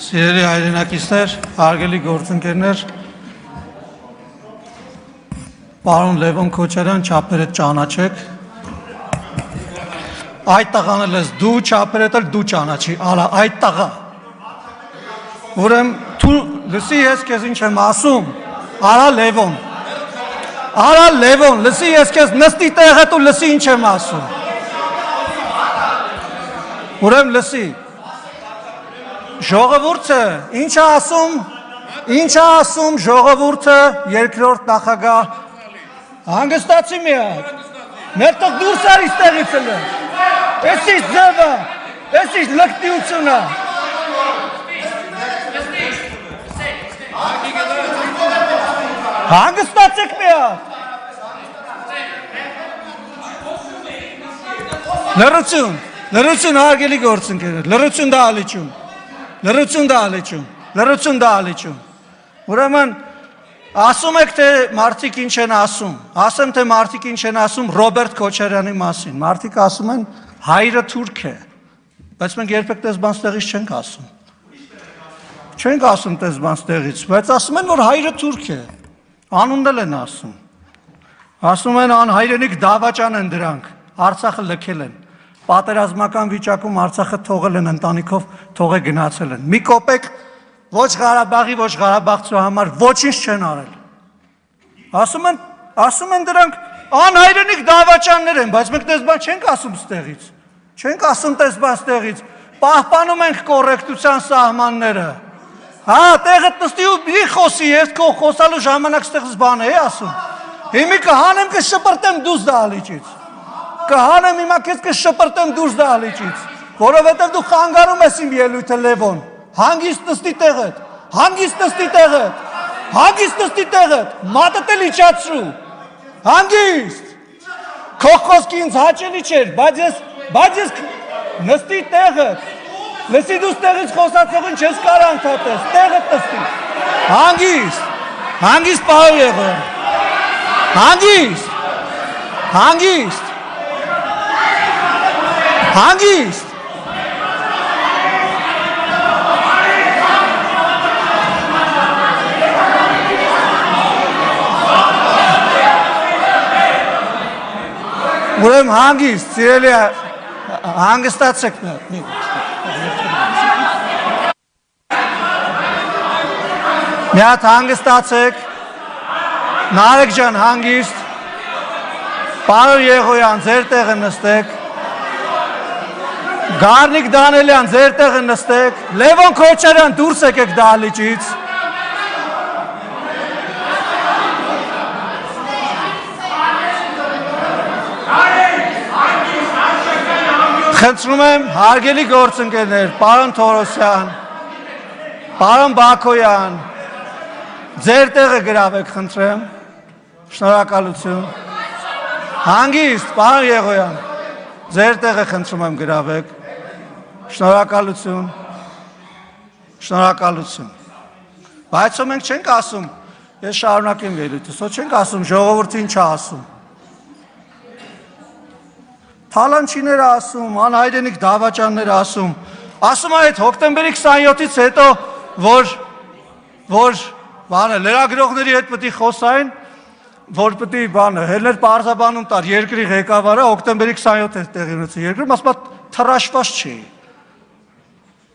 Սիրելի հայրենակիցներ, հարգելի գործընկերներ, պարոն Լևոն Քոչարյան, չափերդ ճանաչեք, այդ տղան էլ ես դու, չափերդ էլ դու ճանաչի, արա, այդ տղա, ուրեմ, թու լսի ես կեզ ինչ եմ ասում, արա Լևոն, լսի ես կեզ նստի տեղետ ու լսի ինչ եմ ասում, ուրեմ լսի, ժողովուրդը, ինչ ասում ժողովուրդը երկրորդ նախագահ, հանգստացի միակ, մեր տղ դուրս արի ստեղից էլ է, ես ինչ ձևը, ես ինչ լկտիությունը, հանգստացեք միակ, լրություն հարգելի գործընկերներ, լրություն դա ալիչում, ուրեմն ասում եք թե մարդիկ ինչ են ասում, ասեմ թե մարդիկ ինչ են ասում Ռոբերտ Քոչարյանի մասին, մարդիկ ասում են հայրը թուրք է, բայց մենք երբեք տես բան ստեղից չենք ասում տես բան ստեղից, բայց ասում են որ հայրը թուրք է, անունդել են ասում են անհայրենիք դավաճան են դրանք, Արցախը լքել են, պատերազմական վիճակում Արցախը թողել են ընտանիքով, թողե գնացել են, մի կոպեկ ոչ Ղարաբաղի, ոչ Ղարաբաղցու համար ոչինչ չեն արել, ասում են դրանք անհայրենիք դավաճաններ են, բայց մենք տես բան չենք ասում ստեղից, պահպանում ենք կոռեկտության սահմանները, տեղը նստի ու մի խոսի, ես քո խոսալու ժամանակ ստեղից բան է ասում, հիմի կհանեմ կշպրտեմ դուրս դահլիճից, կհանեմ հիմա քեզ կշպրտեմ դուրս դահլիճից, որովհետև դու խանգարում ես իմ ելույթը Լևոն, հանգիստ նստի տեղդ, մատդ էլ իջացրու, հանգիստ, քո խոսքի ինձ հաճելի չէր, բայց ես նստի տեղդ, լսի դու ստեղից խոսացողին չես կար անդհատես, տեղդ նստի, հանգիստ պարոն Եղոյան, հանգիստ, ուրեմ հանգիստ, սիրելի հանգստացեք մի հատ հանգստացեք, Նարեկ ջան հանգիստ, պարոն Եղոյան ձեր տեղը նստեք, Գառնիկ Դանելյան ձեր տեղը նստեք, Լևոն Քոչարյան դուրս եկեք դահլիճից, խնդրում եմ հարգելի գործընկերներ, պարոն Թորոսյան, պարոն Բաքոյան, ձեր տեղը գրավեք խնդրեմ, շնորհակալություն, հանգիստ, պարոն Եղոյան, ձեր տեղը խնդրում եմ գրավեք, շնորհակալություն, բայց մենք չենք ասում, ես շարունակեմ ելույթս, չենք ասում ժողովուրդը ինչ է ասում, թալանչիներ ասում, անհայրենիք դավաճաններ ասում այդ հոկտեմբերի 27-ից հետո, որ լրագրողների հետ պետք է խոսային, որ պետք է հելներ պարզաբանում տար երկրի ղեկավարը հոկտեմբերի 27-ից տեղի ունեցել երկրում, ասում թռաշված չի,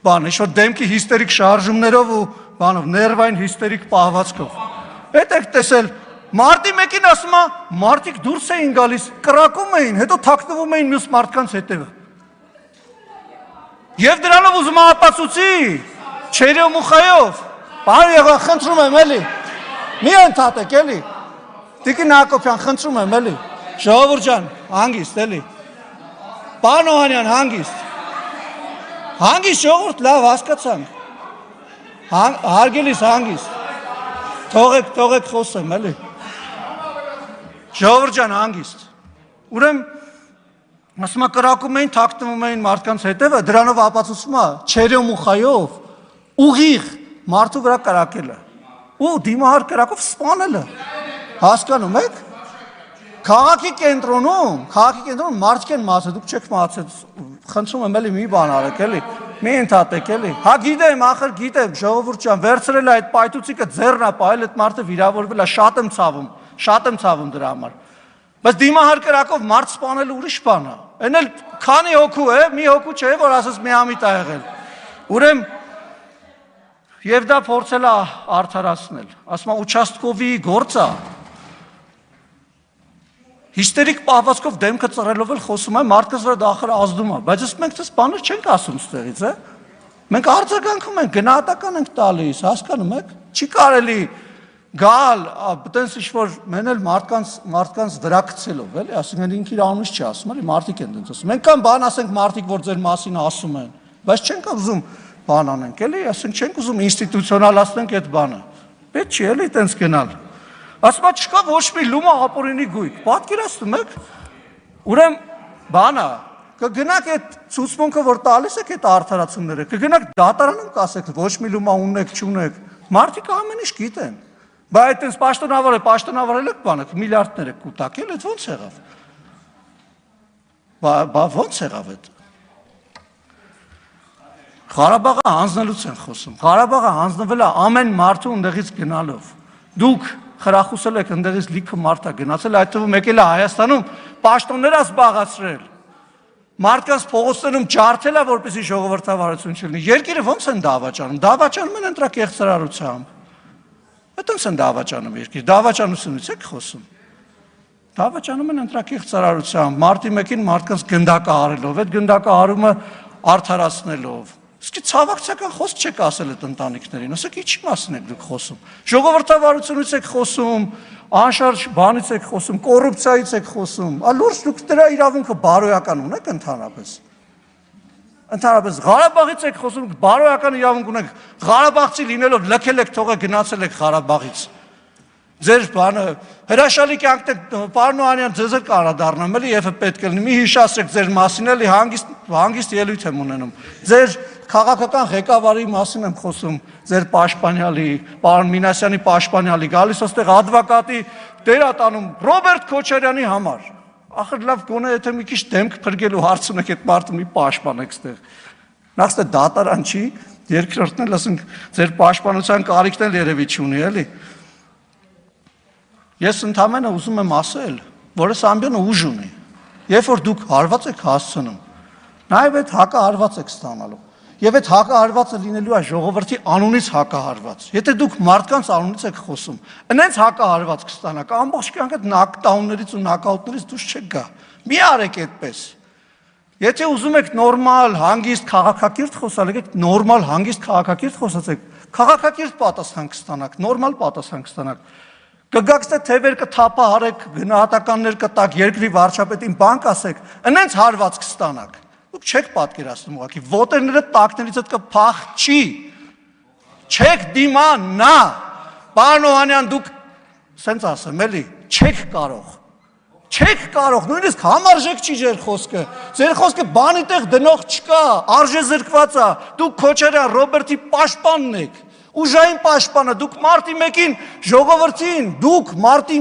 ինչ-որ դեմքի հիստերիկ շարժումներով ու ներվային հիստերիկ պահվածքով, հետ եք տեսել, Մարտի մեկին ասում մարդիկ դուրս էին գալիս, կրակում էին, հետո թաքնվում էին մյուս մարդկանց հետևը։ Եվ դրանով ուզում ապացուցի, չերյո մուխայով, պարոն Եղոյան, խնդրում եմ էլի, մի ընդհատեք էլի, Տիկին Հակոբյան, խնդրում եմ էլի, ժողովուրդ ջան, հանգիստ էլի, պարոն Օհանյան, հանգիստ ժողովուրդ, լավ հասկացանք, հարգելիս հանգիստ, թողեք խոսեմ էլի, ժողովուրդ ջան հանգիստ, ուրեմ ասում կրակում էին, թաքնվում էին մարդկանց հետևը, դրանով ապացուցում չերյո մուխայով, ուղիղ մարդու վրա կրակելը, ու դիմահար կրակով սպանելը, հասկանում եք, քաղաքի կենտրոնում մարդիկ են մացել, դուք չեք մացել, խնդրում եմ էլի մի բան արեք էլի, Մի ընդհատեք էլի։ Հա գիտեմ, ախր գիտեմ, ժողովուրդ ջան, վերցրել է այդ պայթուցիկը ձեռնա պայել, այդ մարդը վիրավորվել է, շատ եմ ցավում դրա համար։ Բայց դիմահար կրակով մարդ սպանել ուրիշ բան է։ Այն էլ քանի հոգու է, մի հոգու չէ, որ ասես միամիտ ա եղել։ Ուրեմն եւ դա փորձել է արդարացնել։ Ասում է ուչաստկովի գործ է։ Հիստերիկ պահվածքով դեմքը ծռելով էլ խոսում է, մարդկս վրա դա ախր ազդում է, բայց ըստ մենք դες բաներ չենք ասում ստեղից, է։ Մենք արձագանքում ենք, գնահատական ենք տալիս, հասկանում եք։ Չի կարելի գալ, այտենց ինչ-որ մենել մարդկանց վրա գցելով, էլի, ասենք ինքը իր անունից չի ասում, էլի, մարդիկ են դենց ասում։ Մենք կան բան ասենք մարդիկ, որ ձեր մասին ասում են, բայց չենք ուզում բան անենք, էլի, ասենք չենք ուզում ինստիտուցիոնալացնենք այդ բանը։ Պետք չի էլի այտենց գնալ։ Ասում է չկա ոչ մի լումա ապօրինի գույք, պատկերացնում եք, ուրեմն բանա, կգնաք այդ ցուցմունքը, որ տալիս եք այդ արդարացումները, կգնաք դատարանում կասեք, ոչ մի լումա ունեք, չունեք, մարդիկ ամեն ինչ գիտեն, բայց այդպես պաշտոնավարել եք բանը, միլիարդներ եք կուտակել, այդ ո՞նց եղավ, բա ո՞նց եղավ այդ, Ղարաբաղը հանձնելուց են խոսում, Ղարաբաղը հանձնվել է ամեն մարդու ընդեղից գնալով, դուք խրախուսել եք ընդեղից լիքը մարդ է գնացել, այդ թվում եկել է Հայաստանում պաշտոններ զբաղացրել, մարդկանց փողոցներում ջարդել է, որպեսզի ժողովրդավարություն չլինի, երկիրը ո՞նց են դավաճանում են ընտրակեղծարարությամբ, այդպես են դավաճանում երկիր, դավաճանությունից եք խոսում, դավաճանում են ընտրակեղծարարությամբ, մարտի 1-ին մարդկանց գնդակահարելով, այդ գնդակահարումը արդարացնելով, իսկ ցավակցական խոսք չեք ասել այդ ընտանիքներին, ասեք ինչի մասին եք դուք խոսում, ժողովրդավարությունից եք խոսում, անշարժ բանից եք խոսում, կոռուպցիայից եք խոսում, լուրջ դուք դրա իրավունքը բարոյական ունեք ընդհանրապես Ղարաբաղից եք խոսում, բարոյական իրավունք ունեք, Ղարաբաղցի լինելով լքել եք թողը գնացել եք Ղարաբաղից, ձեր բանը, հրաշալի կյանքն պարոն Օհանյան ձեզ էլ կանրադառնամ, էլի եւ պետք է լինի, մի հիշացրեք ձեր մասին, էլի հանգիստ ելույթ եմ ունենում, ձեր քաղաքական ղեկավարի մասին եմ խոսում, ձեր պաշտպանյալի, պարոն Մինասյանի պաշտպանյալի, գալիս ոստեղ advokatի դերատանում Ռոբերտ Քոչարյանի համար, ախր լավ գոնե եթե մի քիչ դեմք փրկելու հարց ունեք այդ մարդը մի պաշտպանեք ստեղ, նախստե դատարան չի, երկրորդն էլ ասենք ձեր պաշտպանության կարիքն էլ երևի չունի, էլի Ես ընդամենը ուզում եմ ասել, որ այս ամբյոնը ուժ ունի, երբ որ դուք հարված եք հասցնում, նաև այդ հակահարված եք ստանալու, եւ այդ հակահարվածը լինելու է ժողովրդի անունից հակահարված, եթե դուք մարդկանց անունից եք խոսում, այնց հակահարված կստանաք, ամբողջ կյանք այդ նոկդաուններից ու նոկաուտներից դուրս չեք գա, մի արեք այդպես, եթե ուզում եք նորմալ, հանգիստ քաղաքակիրթ խոսալ, եկեք նորմալ, հանգիստ քաղաքակիրթ խոսացեք, քաղաքակիրթ պատասխան կստանաք, նորմալ պատասխան կստանաք Կգաք ստե թևեր կթափահարեք, գնահատականներ կտակ, երկրի վարչապետին բան կասեք, այնց հարված կստանաք։ Դուք չեք պատկերացնում ուղղակի, ոտերները տակներից հետ կփախչի։ Չեք դիմանա։ Պարոն Օհանյան, դուք սենց ասեմ, էլի, չեք կարող, նույնիսկ համարժեք չի ձեր խոսքը։ Ձեր խոսքը բանի տեղ դնող չկա, արժե զրկված է։ Դուք Քոչարյան Ռոբերտի պաշտպանն եք։ Ուժային պաշտպանը, դուք մարտի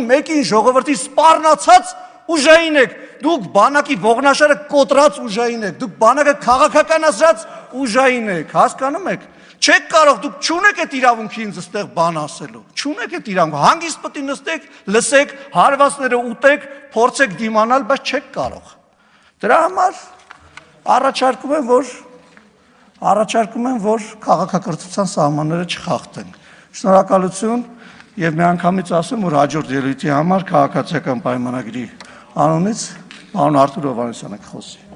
1-ին ժողովրդի սպառնացած ուժային եք, դուք բանակի ողնաշարը կոտրած ուժային եք, դուք բանակը քաղաքականացրած ուժային եք, հասկանում եք, չեք կարող, դուք չունեք այդ իրավունքի ինձ ստեղ բան ասելու, չունեք այդ իրավունքը, հանգիստ պետք է նստեք, լսեք, հարվածները ուտեք, փորձեք դիմանալ, բայց չեք կարող, դրա համար առաջարկում եմ, որ քաղաքակրթության սահմանները չխախտենք։ Շնորհակալություն եւ միանգամից ասեմ, որ հաջորդ ելույթի համար քաղաքացիական պայմանագրի անունից պարոն Արթուր Հովհաննիսյանը կխոսի։